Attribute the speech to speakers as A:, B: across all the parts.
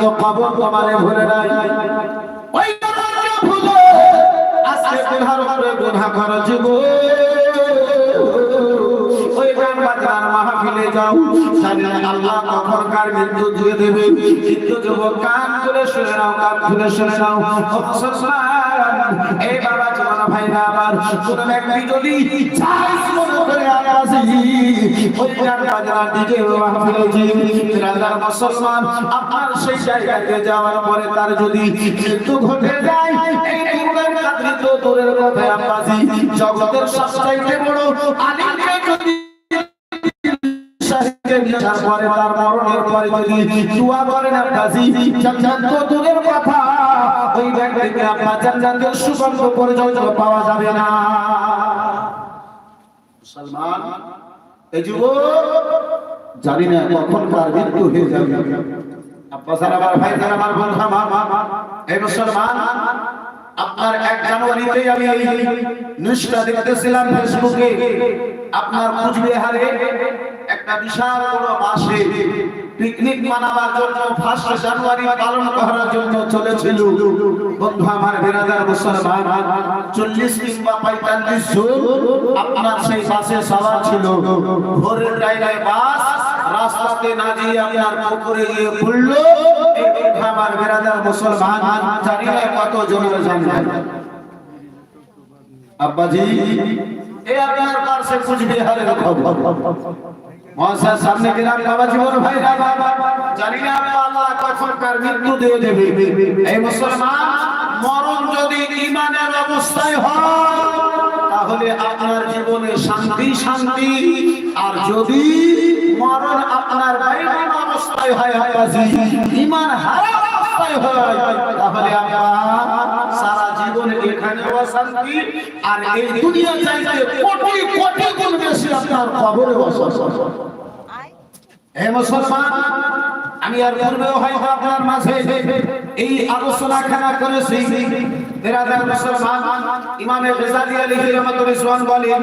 A: কিন্তু কবর তোমারে ভুলে নাই। ওই কবরকে ভুলে আজকে গুনার উপরে গুনাহ করো যুবক। ওই গান বাজনার মাহফিলে যাও, জানি না আল্লাহ কখন কার মৃত্যু দিয়ে দেবে। কিন্তু যুবক কান খুলে শুনে নাও, কান খুলে শুনে নাও। এই বাবা জীবন ভাইরা আমার, কোন ব্যক্তি যদি চাইস মনে করে আসি ওই গান বাজনার দিকে মাহফিলে যে রাজার মুসলমান, আপনার সেই জায়গাতে যাওয়ার পরে তার যদি মৃত্যু ঘটে যায়, এই দুর্গের কাছে তো দূরের কথা আব্বাজি, জগতের সবচাইতে বড় আলিমকে যদি তারপরে তার মরণের পরে যদি দোয়া করেন আব্বাজি, জান্নাত তো দূরের কথা, ওই ব্যক্তিকে আপনার জান্নাতের সুগন্ধ পর্যন্ত পাওয়া যাবে না। মুসলমান এই যুবক জানি না কখন কার মৃত্যু হয়ে যাবে। আব্বা স্যার আমার ভাই স্যার আমার বন্ধু আমার এই মুসলমান, আপনার 1 জানুয়ারিতে আমি নিউজটা দেখতেছিলাম ফেসবুকে, আপনার কুচবিহারে একটা বিশাল বড় বাসে পিকনিক মানাবার জন্য 1 জানুয়ারি পালন করার জন্য চলেছিল। বন্ধু আমার বিরাদার মুসলমান, 40 কিংবা 45 জন আপনার সেই বাসে সওয়ার ছিল। ভোরের টাইমে বাস রাস্তাতে না গিয়ে আপনার পুকুরে গিয়ে পড়লো। এই বন্ধু আমার বিরাদার মুসলমান, জানি না কত জনের জানলেন আব্বাজি। এই আপনার পাশে কুচবিহারের খবর মহাশয় সামনে গ্রাম বাবা জীবন ভাইরা, জানি না আল্লাহ কখন কার মৃত্যু দিয়ে দেবে। এই মুসলমান, মরণ যদি ঈমানের অবস্থায় হয় তাহলে আপনার জীবনে শান্তি শান্তি, আর যদি মরণ আপনার বেঈমান অবস্থায় হয়, ঈমান হারা অবস্থায় হয়, তাহলে আপনার সারা জীবন এখানেও শান্তি, আর এই দুনিয়া চাইতে কোটি কোটি গুণ বেশি আপনার কবরে অশান্তি। হে মুসলমান, আমি আর পূর্বেও হয়তো আপনার মাঝে এই আলোচনা খানা করেছি। বিরাদার মুসলমান, ইমামে গজালি আলাইহি রাহমাতুল্লাহ বলেন,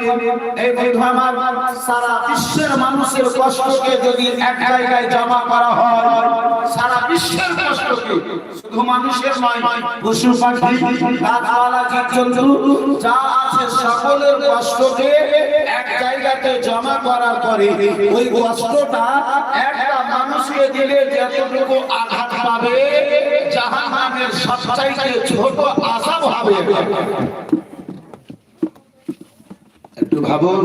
A: এই বন্ধু আমার, সারা বিশ্বের মানুষের কষ্টকে যদি এক জায়গায় জমা করা হয়, সারা বিশ্বের কষ্টকে, শুধু মানুষের নয়, পশু পাখি গাছপালা জীবজন্তু যা আছে সকলের কষ্টকে এক জায়গাতে জমা করার পরে ওই কষ্টটা একটা মানুষকে দিলে যতটুকু আঘাত পাবে, জাহান্নামের সবচাইতে ছোট আযাব হবে। একটু ভাবুন,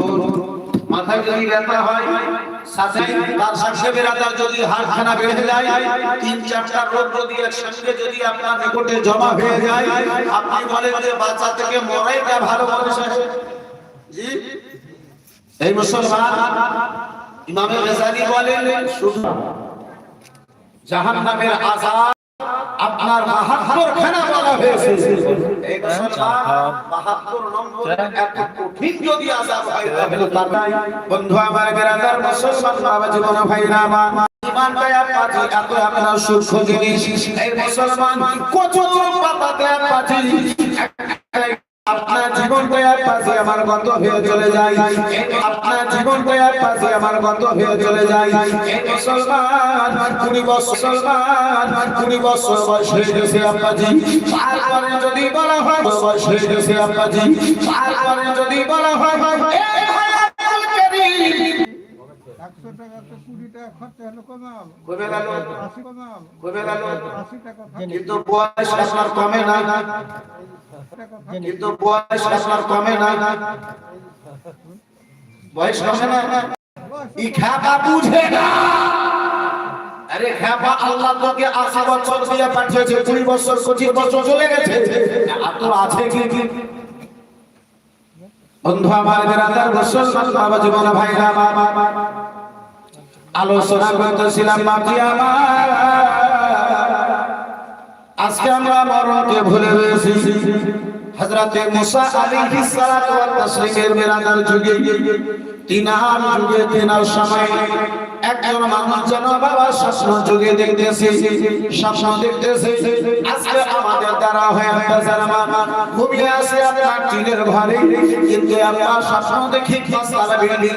A: মাথায় যদি ব্যথা হয়, সাথে তার সাথে বেরাদার যদি হাড়খানা বেড়ে যায়, 3-4টা রোগ যদি একসঙ্গে যদি আপনার নিকটে জমা হয়ে যায়, আপনি বলেন যে বাচ্চা থেকে মরাইটা ভালো মানুষ আছে। জি, এই মুসলমান, ইমামে গজালি বলেন, শুধু জাহান্নামের আযাব আপনার 72 খানা বলা হয়েছে। এই মুসলমান, 72 নম্বর এত কঠিন যদি আযাব হয় তাহলে তার নাই। বন্ধু আমার বিরাদার মুসলমান বাবা জীবন ভাইরা আমার, ঈমানটা পাঁচি এত আপনার সূক্ষ্ম জিনিস। এই মুসলমান, কত পাতাতে পাঁচি আপনার জীবনটা পাশে আমার গত হয়ে চলে যায়, আপনার জীবনটা পাশে আমার গত হয়ে চলে যায়। এই মুসলমান, 20 বছর বয়স হয়ে গেছে আব্বাজি, তারপরে যদি বলা হয় বয়স হয়ে গেছে আব্বাজি, তারপরে যদি বলা হয় কিন্তু বয়স আপনার কমে না, কিন্তু বয়স আপনার কমে না, বয়স কমে না। ই খাপা বুঝে না, আরে খাপা আল্লাহ তোকে 80 বছর দিয়ে পাঠিয়েছে, 20 বছর 25 বছর চলে গেছে, আর তোর আছে কি? বন্ধু আমার বিরাদার মুসলমান বাবা জীবন ভাইরা, আলোচনা করতেছিলাম বাপজি আমার, আজকে আমরা মরণকে ভুলে গেছি। হযরতে মুসা আলাইহিস সালাতু ওয়াত তাসলিমের বিরাদার যুগে, তিনার যুগে, তিনার সময় একজন মানুষ যেন বাবা স্বপ্ন যুগে দেখতেছে, স্বপ্ন দেখতেছে। আজকে আমাদের দ্বারা হয়ে ঘুমিয়ে আছে আপনার টিনের ঘরে, কিন্তু আমরা স্বপ্ন দেখি 5 তলা বিল্ডিং